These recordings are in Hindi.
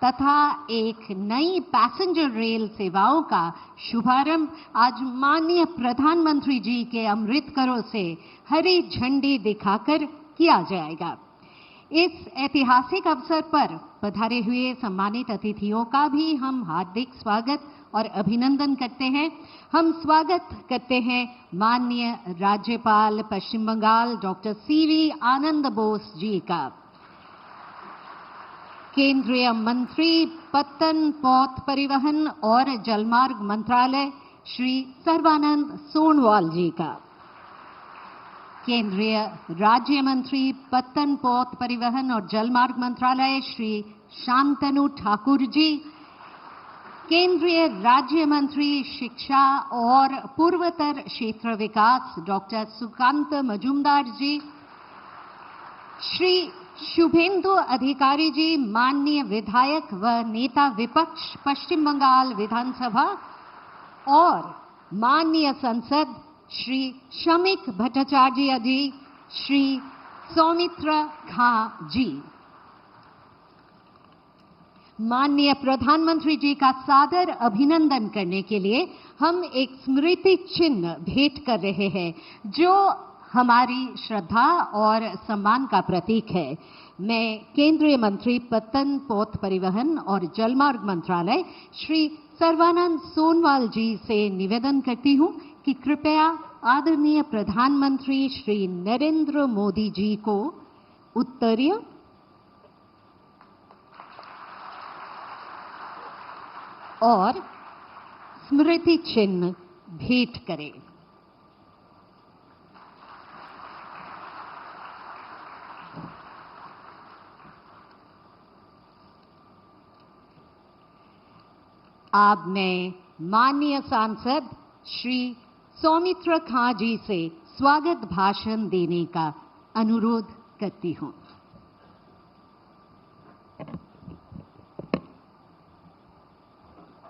तथा एक नई पैसेंजर रेल सेवाओं का शुभारंभ आज माननीय प्रधानमंत्री जी के अमृत करों से हरी झंडी दिखाकर किया जाएगा। इस ऐतिहासिक अवसर पर पधारे हुए सम्मानित अतिथियों का भी हम हार्दिक स्वागत और अभिनंदन करते हैं। हम स्वागत करते हैं माननीय राज्यपाल पश्चिम बंगाल डॉक्टर सीवी आनंद बोस जी का, केंद्रीय मंत्री पत्तन, पौध परिवहन और जलमार्ग मंत्रालय श्री सर्बानंद सोनोवाल जी का, केंद्रीय राज्य मंत्री पत्तन, पौध परिवहन और जलमार्ग मंत्रालय श्री शांतनु ठाकुर जी, केंद्रीय राज्य मंत्री शिक्षा और पूर्वोत्तर क्षेत्र विकास डॉक्टर सुकांत मजूमदार जी, श्री शुभेंदु अधिकारी जी, माननीय विधायक व नेता विपक्ष पश्चिम बंगाल विधानसभा, और माननीय सांसद श्री शमिक भट्टाचार्य जी, श्री सौमित्र खां जी। माननीय प्रधानमंत्री जी का सादर अभिनंदन करने के लिए हम एक स्मृति चिन्ह भेंट कर रहे हैं जो हमारी श्रद्धा और सम्मान का प्रतीक है। मैं केंद्रीय मंत्री पत्तन, पौध परिवहन और जलमार्ग मंत्रालय श्री सर्बानंद सोनोवाल जी से निवेदन करती हूं कि कृपया आदरणीय प्रधानमंत्री श्री नरेंद्र मोदी जी को उत्तरीय और स्मृति चिन्ह भेंट करें। अब मैं माननीय सांसद श्री सौमित्र खां जी से स्वागत भाषण देने का अनुरोध करती हूं।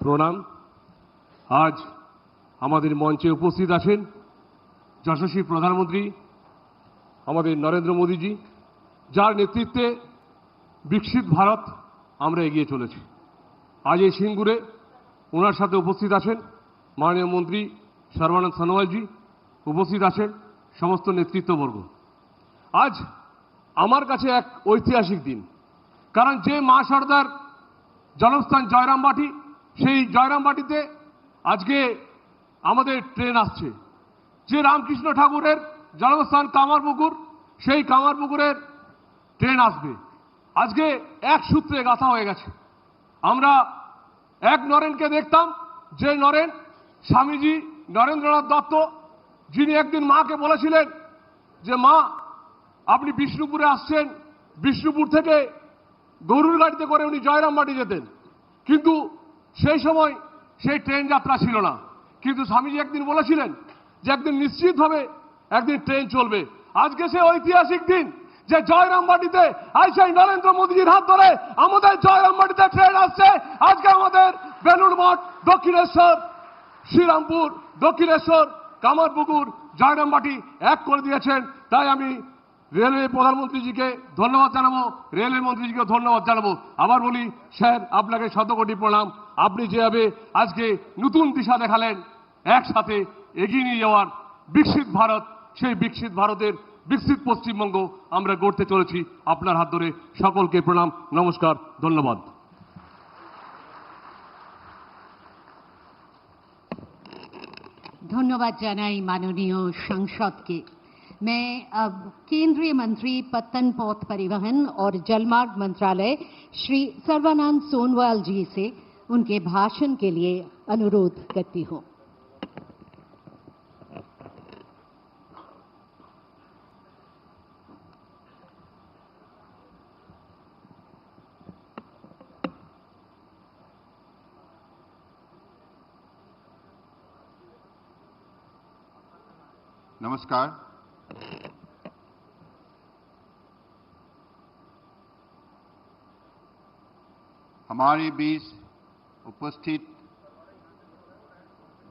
প্রণাম। আজ আমাদের মঞ্চে উপস্থিত আছেন যশস্বী প্রধানমন্ত্রী আমাদের নরেন্দ্র মোদীজি, যার নেতৃত্বে বিকশিত ভারত আমরা এগিয়ে চলেছি। আজ এই সিঙ্গুরে ওনার সাথে উপস্থিত আছেন মাননীয় মন্ত্রী সর্বানন্দ সোনোয়ালজি, উপস্থিত আছেন সমস্ত নেতৃত্ববর্গ। আজ আমার কাছে এক ঐতিহাসিক দিন, কারণ যে মা সর্দার জন্মস্থান জয়রামবাটি, সেই জয়রামবাটিতে আজকে আমাদের ট্রেন আসছে। যে রামকৃষ্ণ ঠাকুরের জন্মস্থান কামারপুকুর, সেই কামারপুকুরের ট্রেন আসবে। আজকে এক সূত্রে গাঁথা হয়ে গেছে। আমরা এক নরেনকে দেখতাম, যে নরেন স্বামীজি নরেন্দ্রনাথ দত্ত, যিনি একদিন মাকে বলেছিলেন যে মা আপনি বিষ্ণুপুরে আসছেন, বিষ্ণুপুর থেকে গরুর গাড়িতে করে উনি জয়রামবাটি যেতেন, কিন্তু সেই সময় সেই ট্রেন যাত্রা ছিল না। কিন্তু স্বামীজি একদিন বলেছিলেন যে একদিন নিশ্চিতভাবে একদিন ট্রেন চলবে। আজকে সে ঐতিহাসিক দিন যে জয়রামবাটিতে আজ সেই নরেন্দ্র মোদীজির হাত ধরে আমাদের জয়রামবাটিতে ট্রেন আসছে। আজকে আমাদের বেলুড় মঠ, দক্ষিণেশ্বর, শ্রীরামপুর, দক্ষিণেশ্বর, কামারপুকুর, জয়রামবাটি এক করে দিয়েছেন। তাই আমি রেলওয়ে প্রধানমন্ত্রীজিকে ধন্যবাদ জানাবো, রেলওয়ে মন্ত্রীজিকে ধন্যবাদ জানাবো। আবার বলি স্যার, আপনাকে শতকোটি প্রণাম। আপনি যেভাবে আজকে নতুন দিশা দেখালেন একসাথে এগিয়ে নিয়ে যাওয়ার বিকশিত ভারত, সেই বিকশিত ভারতের বিকশিত পশ্চিমবঙ্গ আমরা গড়তে চলেছি। আপনার হাত ধরে সকলকে প্রণাম, নমস্কার, ধন্যবাদ। धन्यवाद জানাই माननीय सांसद के। मैं अब केंद्रीय मंत्री पत्तन, पौध परिवहन और जलमार्ग मंत्रालय श्री सर्बानंद सोनोवाल जी से उनके भाषण के लिए अनुरोध करती हूं। नमस्कार। हमारे बीच उपस्थित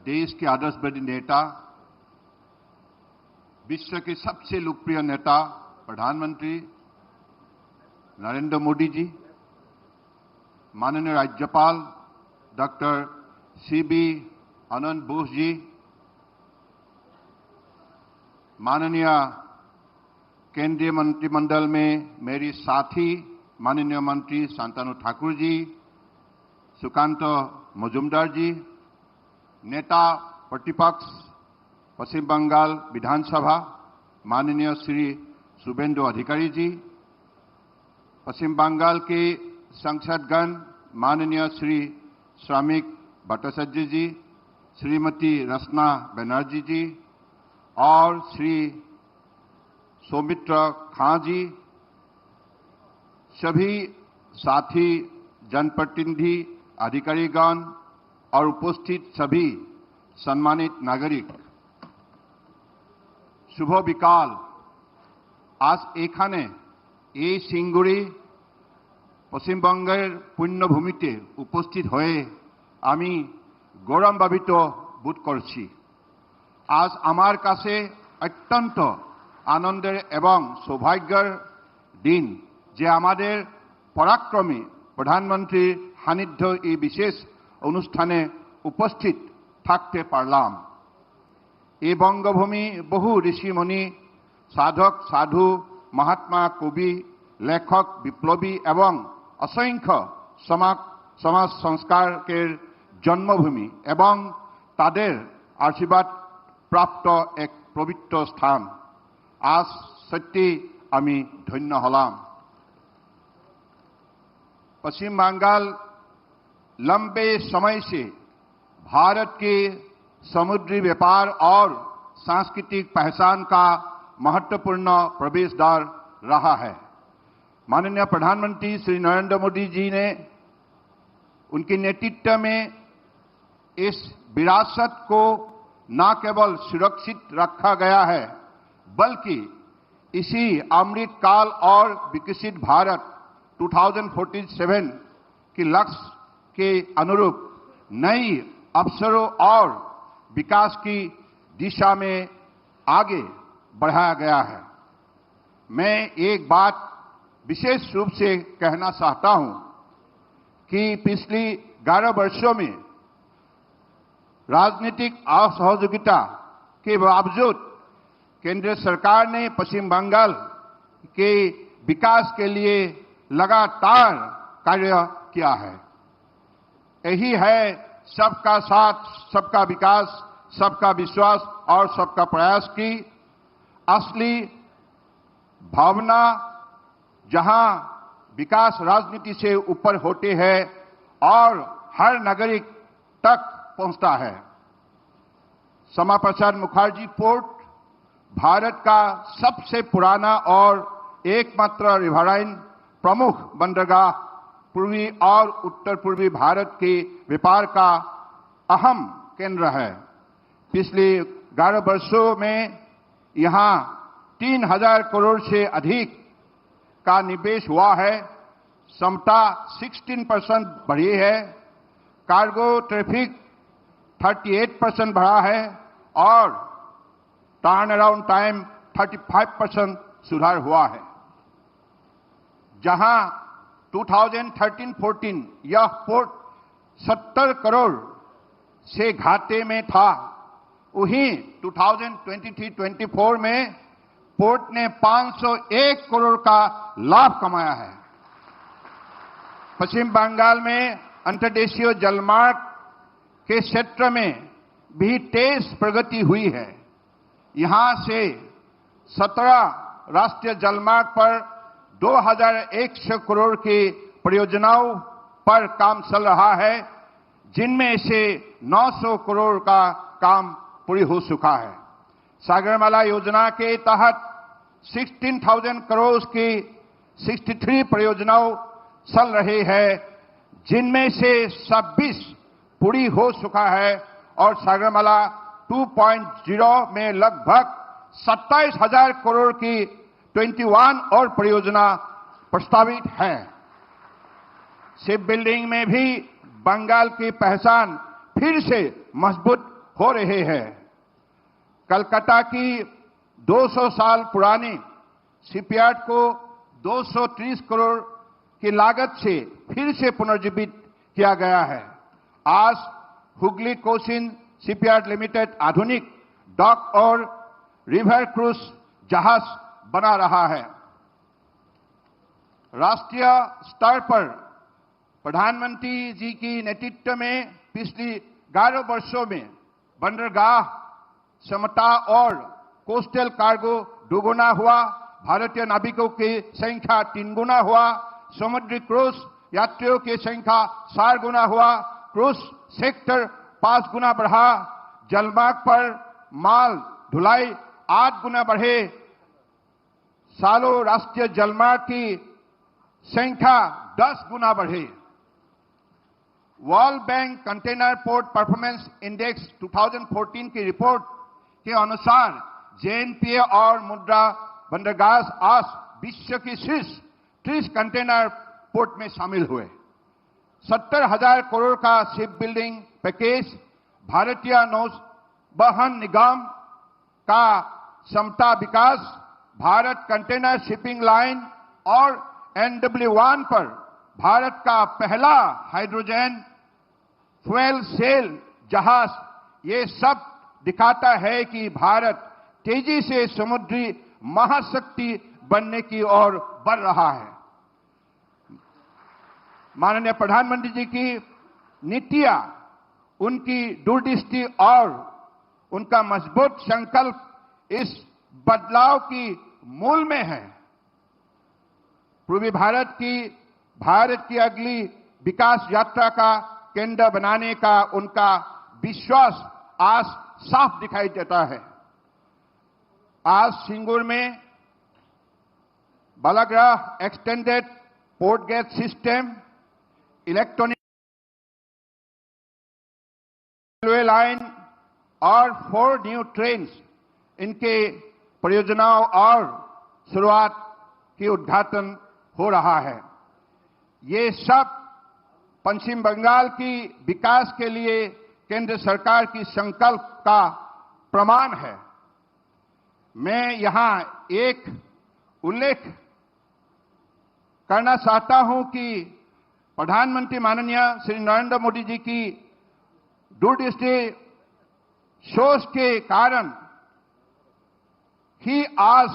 देश के आदर्शवादी नेता, विश्व के सबसे लोकप्रिय नेता प्रधानमंत्री नरेंद्र मोदी जी, माननीय राज्यपाल डॉक्टर सीबी आनंद बोस जी, माननीय केंद्रीय मंत्रिमंडल में मेरी साथी माननीय मंत्री शांतनु ठाकुर जी, सुकांत मजुमदार जी, नेता प्रतिपक्ष पश्चिम बंगाल विधानसभा माननीय श्री शुभेंदु अधिकारी जी, पश्चिम बंगाल के सांसदगण माननीय श्री श्रमिक भट्टाचार्य जी, श्रीमती रचना बनर्जी जी और श्री सौमित्र खां जी, सभी साथी जनप्रतिनिधि अधिकारीगण और उपस्थित सभी सम्मानित नागरिक, शुभ বিকাল। आज এখানে এই সিঙ্গুরি পশ্চিমবঙ্গের পুণ্যভূমিতে উপস্থিত হয়ে আমি গৌরবান্বিত বোধ করছি। আজ আমার কাছে অত্যন্ত আনন্দের এবং সৌভাগ্যের দিন যে আমাদের পরাক্রমী প্রধানমন্ত্রীর সান্নিধ্য এই বিশেষ অনুষ্ঠানে উপস্থিত থাকতে পারলাম। এই বঙ্গভূমি বহু ঋষিমণি, সাধক সাধু, মহাত্মা, কবি, লেখক, বিপ্লবী এবং অসংখ্য সমাজ সংস্কারকের জন্মভূমি এবং তাদের আশীর্বাদ প্রাপ্ত এক পবিত্র স্থান। আজ সত্যি আমি ধন্য হলাম। पश्चिम बंगाल लंबे समय से भारत के समुद्री व्यापार और सांस्कृतिक पहचान का महत्वपूर्ण प्रवेश द्वार रहा है। माननीय प्रधानमंत्री श्री नरेंद्र मोदी जी ने उनके नेतृत्व में इस विरासत को न केवल सुरक्षित रखा गया है, बल्कि इसी अमृत काल और विकसित भारत 2047 के लक्ष्य के अनुरूप नई अवसरों और विकास की दिशा में आगे बढ़ाया गया है। मैं एक बात विशेष रूप से कहना चाहता हूं कि पिछली 11 वर्षों में राजनीतिक असहयोगिता के बावजूद केंद्र सरकार ने पश्चिम बंगाल के विकास के लिए लगातार कार्य किया है। यही है सबका साथ, सबका विकास, सबका विश्वास और सबका प्रयास की असली भावना, जहां विकास राजनीति से ऊपर होते हैं और हर नागरिक तक पहुंचता है। श्यामा प्रसाद मुखर्जी पोर्ट भारत का सबसे पुराना और एकमात्र रिवराइन प्रमुख बंदरगाह पूर्वी और उत्तर पूर्वी भारत के व्यापार का अहम केंद्र है। पिछले 11 वर्षों में यहां 3000 करोड़ से अधिक का निवेश हुआ है। क्षमता 16% बढ़ी है, कार्गो ट्रैफिक 38% बढ़ा है और टर्न अराउंड टाइम 35% सुधार हुआ है। जहां 2013-14 यह पोर्ट 70 करोड़ से घाटे में था, वहीं 2023-24 में पोर्ट ने 501 करोड़ का लाभ कमाया है। पश्चिम बंगाल में अंतर्देशीय जलमार्ग के क्षेत्र में भी तेज प्रगति हुई है। यहां से 17 राष्ट्रीय जलमार्ग पर 2100 करोड़ की परियोजनाओं पर काम चल रहा है, जिनमें से 900 करोड़ का काम पूरी हो चुका है। सागरमाला योजना के तहत 16,000 करोड़ की 63 परियोजनाओं चल रही है, जिनमें से 26 पूरी हो चुका है और सागरमाला 2.0 में लगभग 27,000 करोड़ की 21 और परियोजना प्रस्तावित है। शिप बिल्डिंग में भी बंगाल की पहचान फिर से मजबूत हो रही है। कलकत्ता की 200 साल पुरानी शिपयार्ड को 230 करोड़ की लागत से फिर से पुनर्जीवित किया गया है। आज हुगली कोचिन शिपयार्ड लिमिटेड आधुनिक डॉक और रिवर क्रूज जहाज बना रहा है। राष्ट्रीय स्तर पर प्रधानमंत्री जी की नेतृत्व में पिछले 11 वर्षों में बंदरगाह क्षमता और कोस्टल कार्गो दोगुना हुआ, भारतीय नाविकों की संख्या 3 गुना हुआ, समुद्री क्रूज यात्रियों की संख्या 4 गुना हुआ, क्रूज सेक्टर 5 गुना बढ़ा, जलमार्ग पर माल ढुलाई 8 गुना बढ़े, सालों राष्ट्रीय जलमार्ग की संख्या 10 गुना बढ़े। World bank container port performance index 2014 की रिपोर्ट के अनुसार जेएनपीए और मुद्रा बंदरगाह आज विश्व की शीर्ष 30 कंटेनर पोर्ट में शामिल हुए। 70,000 करोड़ का शिप बिल्डिंग पैकेज, भारतीय नौवहन निगम का क्षमता विकास, भारत कंटेनर शिपिंग लाइन और NW1 पर भारत का पहला हाइड्रोजन फ्यूल सेल जहाज, ये सब दिखाता है कि भारत तेजी से समुद्री महाशक्ति बनने की ओर बढ़ रहा है। माननीय प्रधानमंत्री जी की नीतियां, उनकी दूरदृष्टि और उनका मजबूत संकल्प इस बदलाव की मूल में है। पूर्वी भारत की अगली विकास यात्रा का केंद्र बनाने का उनका विश्वास आज साफ दिखाई देता है। आज सिंगूर में बालाग्राह extended port gate system, electronic railway line और 4 न्यू ट्रेन्स, इनके परियोजनाओं और शुरुआत की उद्घाटन हो रहा है। ये सब पश्चिम बंगाल की विकास के लिए केंद्र सरकार की संकल्प का प्रमाण है। मैं यहां एक उल्लेख करना चाहता हूं कि प्रधानमंत्री माननीय श्री नरेंद्र मोदी जी की दूरदृष्टि सोच के कारण ही आज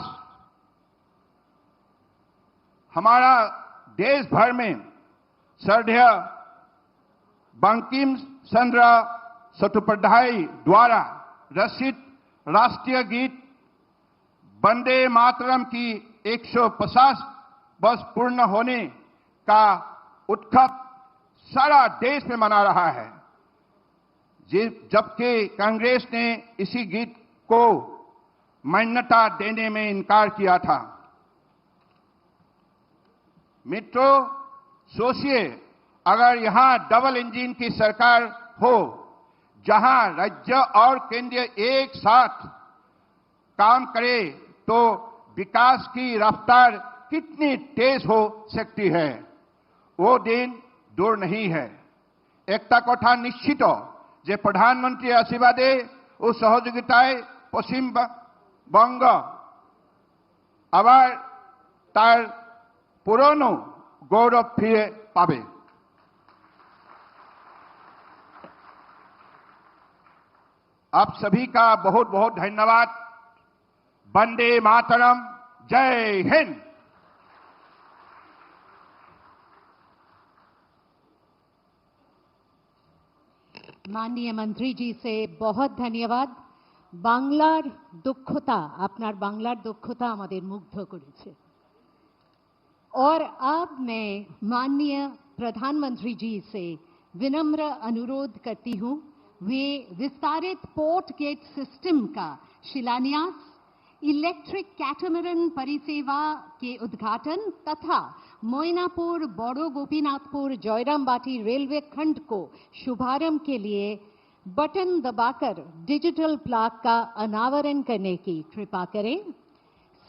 हमारा देश भर में श्रद्धेय बंकिम चंद्र चट्टोपाध्याय द्वारा रचित राष्ट्रीय गीत वंदे मातरम की 150 वर्ष पूर्ण होने का उत्सव सारा देश में मना रहा है, जबकि कांग्रेस ने इसी गीत को मान्यता देने में इनकार किया था। मित्रों, सोचिए, अगर यहां डबल इंजन की सरकार हो, जहां राज्य और केंद्र एक साथ काम करे, तो विकास की रफ्तार कितनी तेज हो सकती है। वो दिन दूर नहीं है। एकता कथा निश्चित जे प्रधानमंत्री आशीर्वादे ও সহযোগিতায় পশ্চিমবঙ্গ আবার তার পুরনো गौरव फिरे पावे। आप सभी का बहुत बहुत धन्यवाद। वंदे मातरम, जय हिंद। माननीय मंत्री जी से बहुत धन्यवाद। বাংলার দক্ষতা, আপনার বাংলার দক্ষতা আমাদের মুগ্ধ করেছে। और अब मैं माननीय प्रधानमंत्री जी से विनम्र अनुरोध करती हूं, वे विस्तारित पोर्ट गेट सिस्टम का शिलान्यास, इलेक्ट्रिक कैटामरन परिसेवा के उद्घाटन तथा मोइनापुर बड़ो गोपीनाथपुर जयरामबाटी रेलवे खंड को शुभारंभ के लिए बटन दबाकर डिजिटल प्लाक का अनावरण करने की कृपा करें।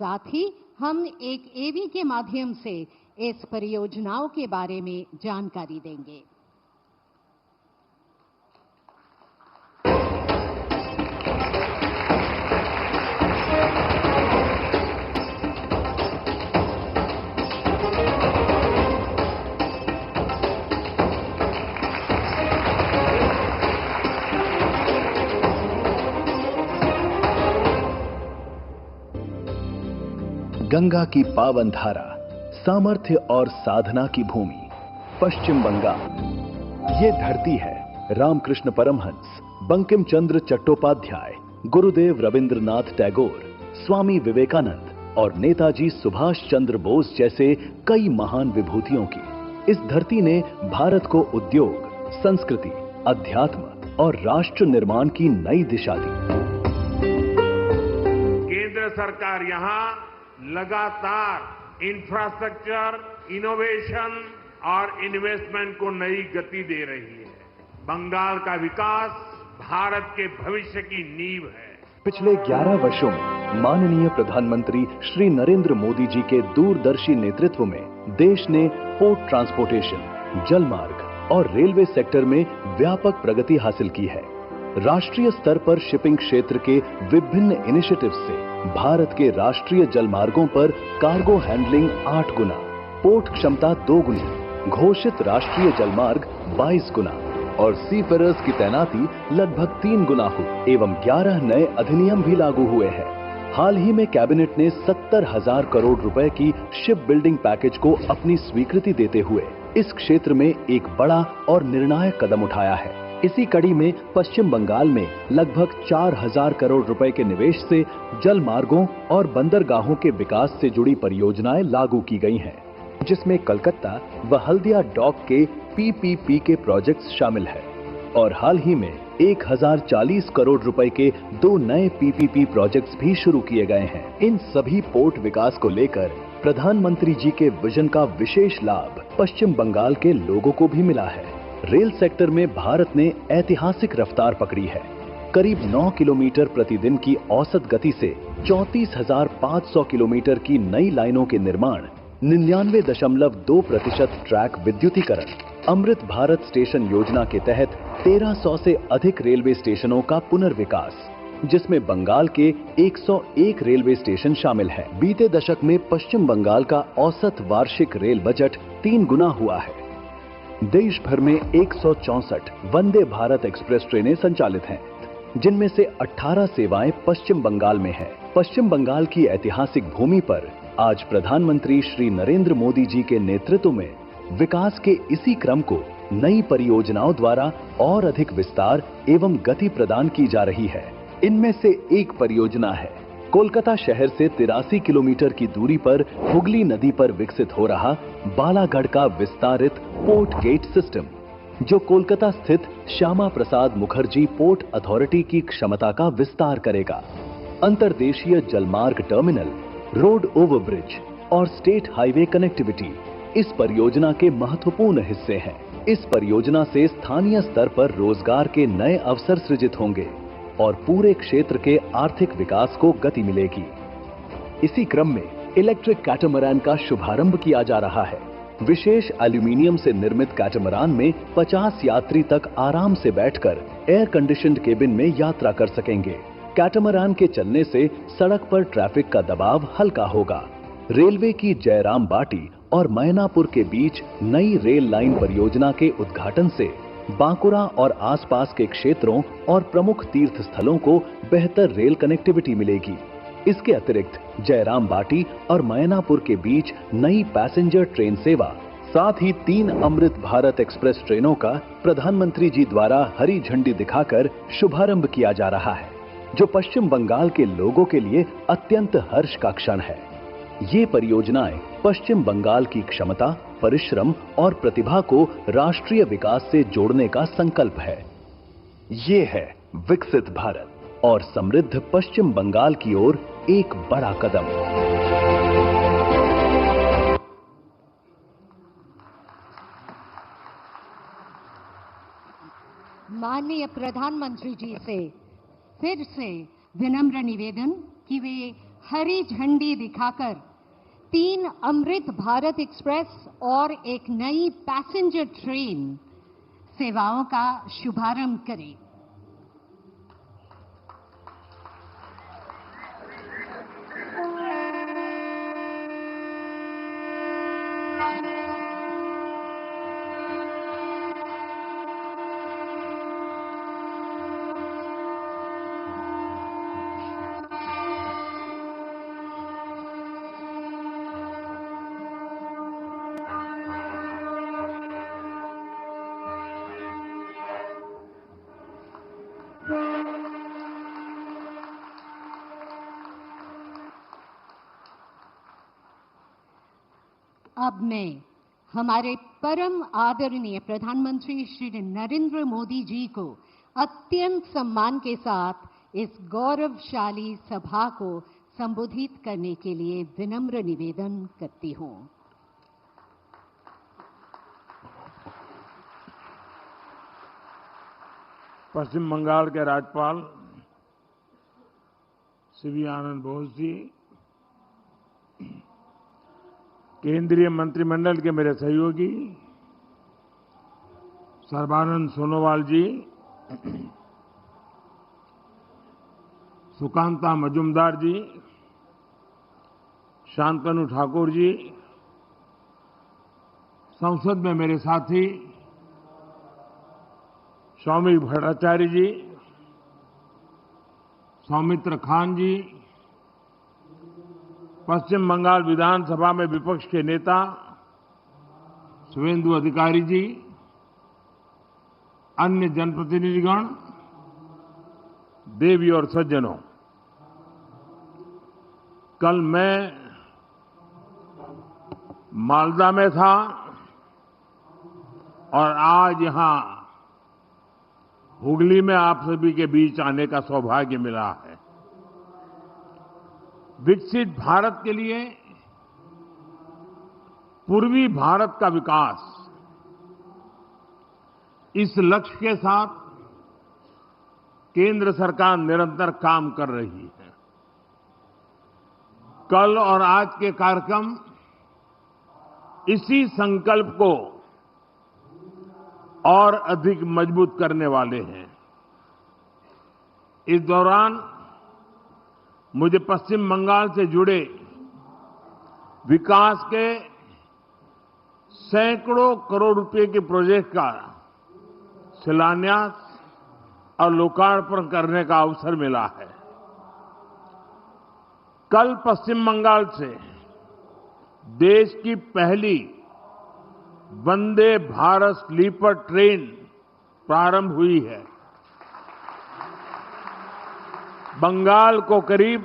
साथ ही हम एक एवी के माध्यम से इस परियोजनाओं के बारे में जानकारी देंगे। गंगा की पावन धारा, सामर्थ्य और साधना की भूमि पश्चिम बंगाल। ये धरती है रामकृष्ण परमहंस, बंकिम चंद्र चट्टोपाध्याय, गुरुदेव रविंद्रनाथ टैगोर, स्वामी विवेकानंद और नेताजी सुभाष चंद्र बोस जैसे कई महान विभूतियों की। इस धरती ने भारत को उद्योग, संस्कृति, अध्यात्म और राष्ट्र निर्माण की नई दिशा दी। केंद्र सरकार यहां लगातार इंफ्रास्ट्रक्चर, इनोवेशन और इन्वेस्टमेंट को नई गति दे रही है। बंगाल का विकास भारत के भविष्य की नींव है। पिछले 11 वर्षों में माननीय प्रधानमंत्री श्री नरेंद्र मोदी जी के दूरदर्शी नेतृत्व में देश ने पोर्ट ट्रांसपोर्टेशन, जलमार्ग और रेलवे सेक्टर में व्यापक प्रगति हासिल की है। राष्ट्रीय स्तर पर शिपिंग क्षेत्र के विभिन्न इनिशिएटिव्स से भारत के राष्ट्रीय जलमार्गों पर कार्गो हैंडलिंग 8 गुना, पोर्ट क्षमता 2 गुनी, घोषित राष्ट्रीय जलमार्ग 22 गुना और सीफेरर्स की तैनाती लगभग 3 गुना हुई एवं 11 नए अधिनियम भी लागू हुए हैं। हाल ही में कैबिनेट ने 70,000 करोड़ रुपए की शिप बिल्डिंग पैकेज को अपनी स्वीकृति देते हुए इस क्षेत्र में एक बड़ा और निर्णायक कदम उठाया है। इसी कड़ी में पश्चिम बंगाल में लगभग 4,000 करोड़ रुपए के निवेश से जल मार्गों और बंदरगाहों के विकास से जुड़ी परियोजनाएं लागू की गई हैं, जिसमें कलकत्ता व हल्दिया डॉक के पीपीपी के प्रोजेक्ट्स शामिल हैं और हाल ही में 1,040 करोड़ रुपए के 2 नए पीपीपी प्रोजेक्ट्स भी शुरू किए गए हैं। इन सभी पोर्ट विकास को लेकर प्रधानमंत्री जी के विजन का विशेष लाभ पश्चिम बंगाल के लोगों को भी मिला है। रेल सेक्टर में भारत ने ऐतिहासिक रफ्तार पकड़ी है। करीब 9 किलोमीटर प्रतिदिन की औसत गति से 34,500 किलोमीटर की नई लाइनों के निर्माण, 99.2% ट्रैक विद्युतीकरण, अमृत भारत स्टेशन योजना के तहत 1300 से अधिक रेलवे स्टेशनों का पुनर्विकास, जिसमें बंगाल के 101 रेलवे स्टेशन शामिल हैं। बीते दशक में पश्चिम बंगाल का औसत वार्षिक रेल बजट 3 गुना हुआ है। देश भर में 164 वंदे भारत एक्सप्रेस ट्रेनें संचालित हैं, जिनमें से 18 सेवाएं पश्चिम बंगाल में हैं। पश्चिम बंगाल की ऐतिहासिक भूमि पर आज प्रधानमंत्री श्री नरेंद्र मोदी जी के नेतृत्व में विकास के इसी क्रम को नई परियोजनाओं द्वारा और अधिक विस्तार एवं गति प्रदान की जा रही है। इनमें से एक परियोजना है कोलकाता शहर से 83 किलोमीटर की दूरी पर हुगली नदी पर विकसित हो रहा बालागढ़ का विस्तारित पोर्ट गेट सिस्टम, जो कोलकाता स्थित श्यामा प्रसाद मुखर्जी पोर्ट अथॉरिटी की क्षमता का विस्तार करेगा। अंतर्देशीय जलमार्ग टर्मिनल, रोड ओवरब्रिज और स्टेट हाईवे कनेक्टिविटी इस परियोजना के महत्वपूर्ण हिस्से हैं। इस परियोजना से स्थानीय स्तर पर रोजगार के नए अवसर सृजित होंगे और पूरे क्षेत्र के आर्थिक विकास को गति मिलेगी। इसी क्रम में इलेक्ट्रिक कैटामरान का शुभारंभ किया जा रहा है। विशेष एल्यूमीनियम से निर्मित कैटामरान में 50 यात्री तक आराम से बैठकर एयर कंडीशन्ड केबिन में यात्रा कर सकेंगे। कैटामरान के चलने से सड़क पर ट्रैफिक का दबाव हल्का होगा। रेलवे की जयराम बाटी और मैनापुर के बीच नई रेल लाइन परियोजना के उद्घाटन से बांकुरा और आसपास के क्षेत्रों और प्रमुख तीर्थ स्थलों को बेहतर रेल कनेक्टिविटी मिलेगी। इसके अतिरिक्त जयराम बाटी और मैनापुर के बीच नई पैसेंजर ट्रेन सेवा, साथ ही 3 अमृत भारत एक्सप्रेस ट्रेनों का प्रधानमंत्री जी द्वारा हरी झंडी दिखाकर शुभारंभ किया जा रहा है, जो पश्चिम बंगाल के लोगों के लिए अत्यंत हर्ष का क्षण है। ये परियोजनाएं पश्चिम बंगाल की क्षमता, परिश्रम और प्रतिभा को राष्ट्रीय विकास से जोड़ने का संकल्प है। ये है विकसित भारत और समृद्ध पश्चिम बंगाल की ओर एक बड़ा कदम। माननीय प्रधानमंत्री जी से फिर से विनम्र निवेदन कि वे हरी झंडी दिखाकर 3 अमृत भारत एक्सप्रेस और एक नई पैसेंजर ट्रेन सेवाओं का शुभारंभ करें। अब मैं हमारे परम आदरणीय प्रधानमंत्री श्री नरेंद्र मोदी जी को अत्यंत सम्मान के साथ इस गौरवशाली सभा को संबोधित करने के लिए विनम्र निवेदन करती हूं। पश्चिम बंगाल के राज्यपाल सीवी आनंद बोस जी, केंद्रीय मंत्रिमंडल के मेरे सहयोगी सर्बानंद सोनोवाल जी, सुकांता मजुमदार जी, शांतनु ठाकुर जी, संसद में मेरे साथी सौमिक भट्टाचार्य जी, सौमित्र खान जी, पश्चिम बंगाल विधानसभा में विपक्ष के नेता शुभेंदु अधिकारी जी, अन्य जनप्रतिनिधिगण, देवी और सज्जनों, कल मैं मालदा में था और आज यहां हुगली में आप सभी के बीच आने का सौभाग्य मिला है। विकसित भारत के लिए पूर्वी भारत का विकास, इस लक्ष्य के साथ केंद्र सरकार निरंतर काम कर रही है। कल और आज के कार्यक्रम इसी संकल्प को और अधिक मजबूत करने वाले हैं। इस दौरान मुझे पश्चिम बंगाल से जुड़े विकास के सैकड़ों करोड़ रुपए के प्रोजेक्ट का शिलान्यास और लोकार्पण करने का अवसर मिला है। कल पश्चिम बंगाल से देश की पहली वंदे भारत स्लीपर ट्रेन प्रारंभ हुई है। बंगाल को करीब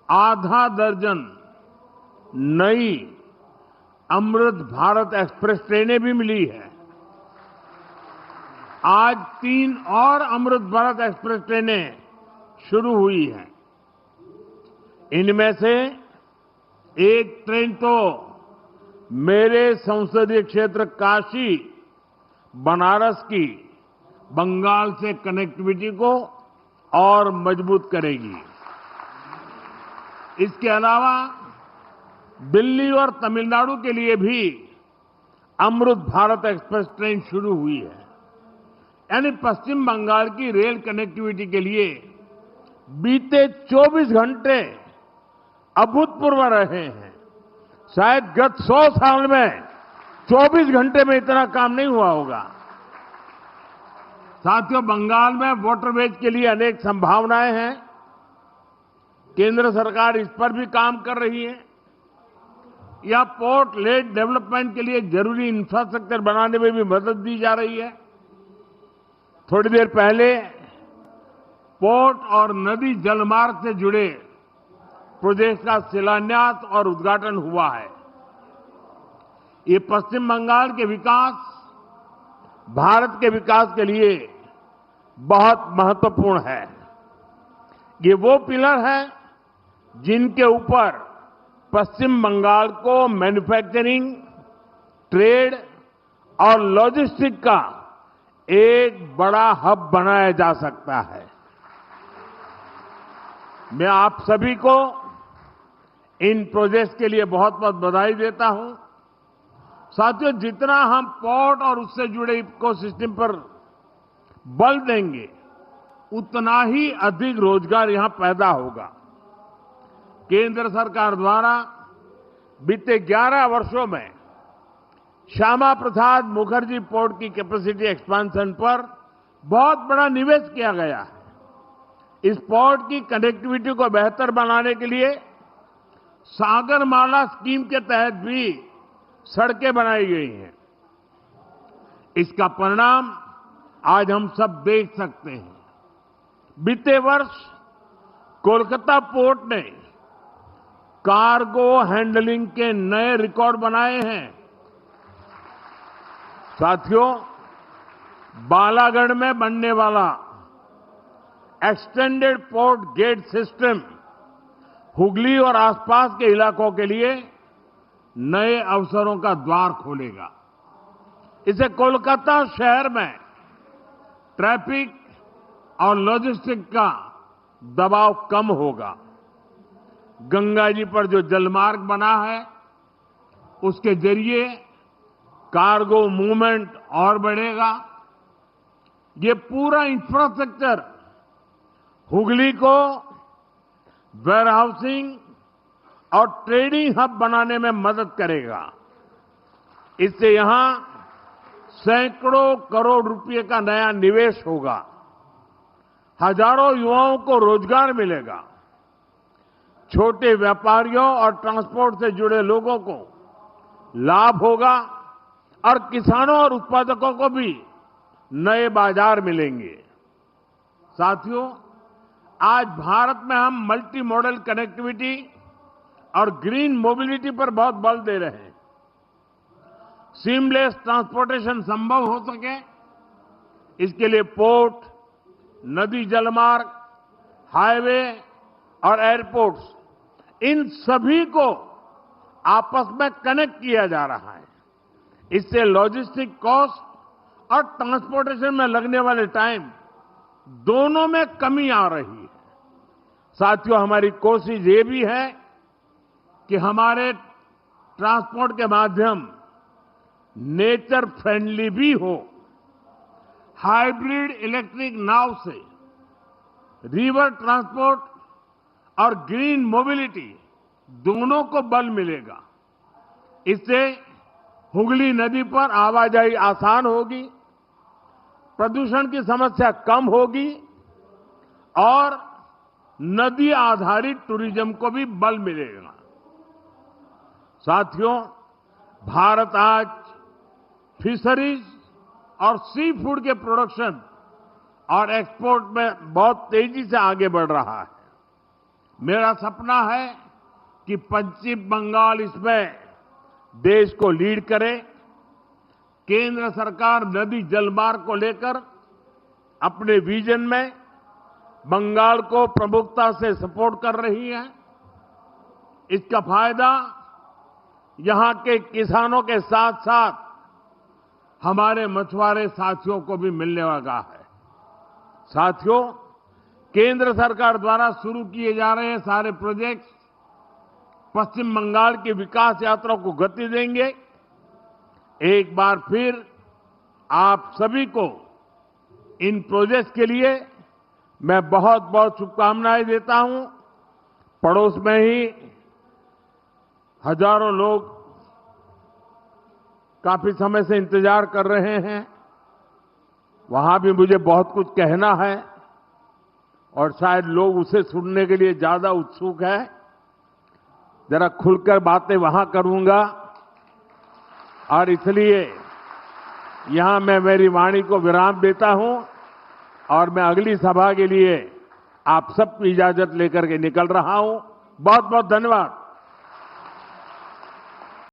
आधा दर्जन नई अमृत भारत एक्सप्रेस ट्रेनें भी मिली है। आज 3 और अमृत भारत एक्सप्रेस ट्रेनें शुरू हुई हैं। इनमें से एक ट्रेन तो मेरे संसदीय क्षेत्र काशी बनारस की बंगाल से कनेक्टिविटी को और मजबूत करेगी। इसके अलावा दिल्ली और तमिलनाडु के लिए भी अमृत भारत एक्सप्रेस ट्रेन शुरू हुई है। यानी पश्चिम बंगाल की रेल कनेक्टिविटी के लिए बीते 24 घंटे अभूतपूर्व रहे हैं। शायद गत 100 साल में 24 घंटे में इतना काम नहीं हुआ होगा। साथियों, बंगाल में वाटरवेज के लिए अनेक संभावनाएं हैं। केंद्र सरकार इस पर भी काम कर रही है। या पोर्ट लेड डेवलपमेंट के लिए जरूरी इंफ्रास्ट्रक्चर बनाने में भी मदद दी जा रही है। थोड़ी देर पहले पोर्ट और नदी जलमार्ग से जुड़े प्रोजेक्ट का शिलान्यास और उद्घाटन हुआ है। ये पश्चिम बंगाल के विकास, भारत के विकास के लिए बहुत महत्वपूर्ण है। ये वो पिलर है जिनके ऊपर पश्चिम बंगाल को मैन्युफैक्चरिंग, ट्रेड और लॉजिस्टिक का एक बड़ा हब बनाया जा सकता है। मैं आप सभी को इन प्रोजेक्ट्स के लिए बहुत बहुत बधाई देता हूं। साथियों, जितना हम पोर्ट और उससे जुड़े इकोसिस्टम पर बल देंगे, उतना ही अधिक रोजगार यहां पैदा होगा। केंद्र सरकार द्वारा बीते 11 वर्षों में श्यामा प्रसाद मुखर्जी पोर्ट की कैपेसिटी एक्सपेंशन पर बहुत बड़ा निवेश किया गया है। इस पोर्ट की कनेक्टिविटी को बेहतर बनाने के लिए सागरमाला स्कीम के तहत भी सड़कें बनाई गई हैं। इसका परिणाम आज हम सब देख सकते हैं। बीते वर्ष कोलकाता पोर्ट ने कार्गो हैंडलिंग के नए रिकॉर्ड बनाए हैं। साथियों, बालागढ़ में बनने वाला extended port gate system Hooghly और आसपास के इलाकों के लिए नए अवसरों का द्वार खोलेगा। इससे कोलकाता शहर में ट्रैफिक और लॉजिस्टिक का दबाव कम होगा। गंगा जी पर जो जलमार्ग बना है उसके जरिए कार्गो मूवमेंट और बढ़ेगा। ये पूरा इंफ्रास्ट्रक्चर हुगली को वेयरहाउसिंग और ट्रेडिंग हब बनाने में मदद करेगा। इससे यहां सैकड़ों करोड़ रुपए का नया निवेश होगा। हजारों युवाओं को रोजगार मिलेगा। छोटे व्यापारियों और ट्रांसपोर्ट से जुड़े लोगों को लाभ होगा और किसानों और उत्पादकों को भी नए बाजार मिलेंगे। साथियों, आज भारत में हम मल्टी मॉडल कनेक्टिविटी और ग्रीन मोबिलिटी पर बहुत बल दे रहे हैं। सीमलेस ट्रांसपोर्टेशन संभव हो सके, इसके लिए पोर्ट, नदी जलमार्ग, हाईवे और एयरपोर्ट्स, इन सभी को आपस में कनेक्ट किया जा रहा है। इससे लॉजिस्टिक कॉस्ट और ट्रांसपोर्टेशन में लगने वाले टाइम दोनों में कमी आ रही है। साथियों, हमारी कोशिश ये भी है कि हमारे ट्रांसपोर्ट के माध्यम नेचर फ्रेंडली भी हो। हाइब्रिड इलेक्ट्रिक नाव से रिवर ट्रांसपोर्ट और ग्रीन मोबिलिटी दोनों को बल मिलेगा। इससे हुगली नदी पर आवाजाही आसान होगी, प्रदूषण की समस्या कम होगी और नदी आधारित टूरिज्म को भी बल मिलेगा। साथियों, भारत आज फिशरीज और सी फूड के प्रोडक्शन और एक्सपोर्ट में बहुत तेजी से आगे बढ़ रहा है। मेरा सपना है कि पश्चिम बंगाल इसमें देश को लीड करे। केंद्र सरकार नदी जलमार्ग को लेकर अपने विजन में बंगाल को प्रमुखता से सपोर्ट कर रही है। इसका फायदा यहां के किसानों के साथ साथ हमारे मछुआरे साथियों को भी मिलने वाला है। साथियों, केंद्र सरकार द्वारा शुरू किए जा रहे सारे प्रोजेक्ट्स पश्चिम बंगाल की विकास यात्रा को गति देंगे। एक बार फिर आप सभी को इन प्रोजेक्ट्स के लिए मैं बहुत बहुत शुभकामनाएं देता हूं। पड़ोस में ही हजारों लोग काफी समय से इंतजार कर रहे हैं। वहां भी मुझे बहुत कुछ कहना है और शायद लोग उसे सुनने के लिए ज्यादा उत्सुक है। जरा खुलकर बातें वहां करूंगा और इसलिए यहां मैं मेरी वाणी को विराम देता हूं और मैं अगली सभा के लिए आप सबकी इजाजत लेकर के निकल रहा हूं। बहुत बहुत धन्यवाद।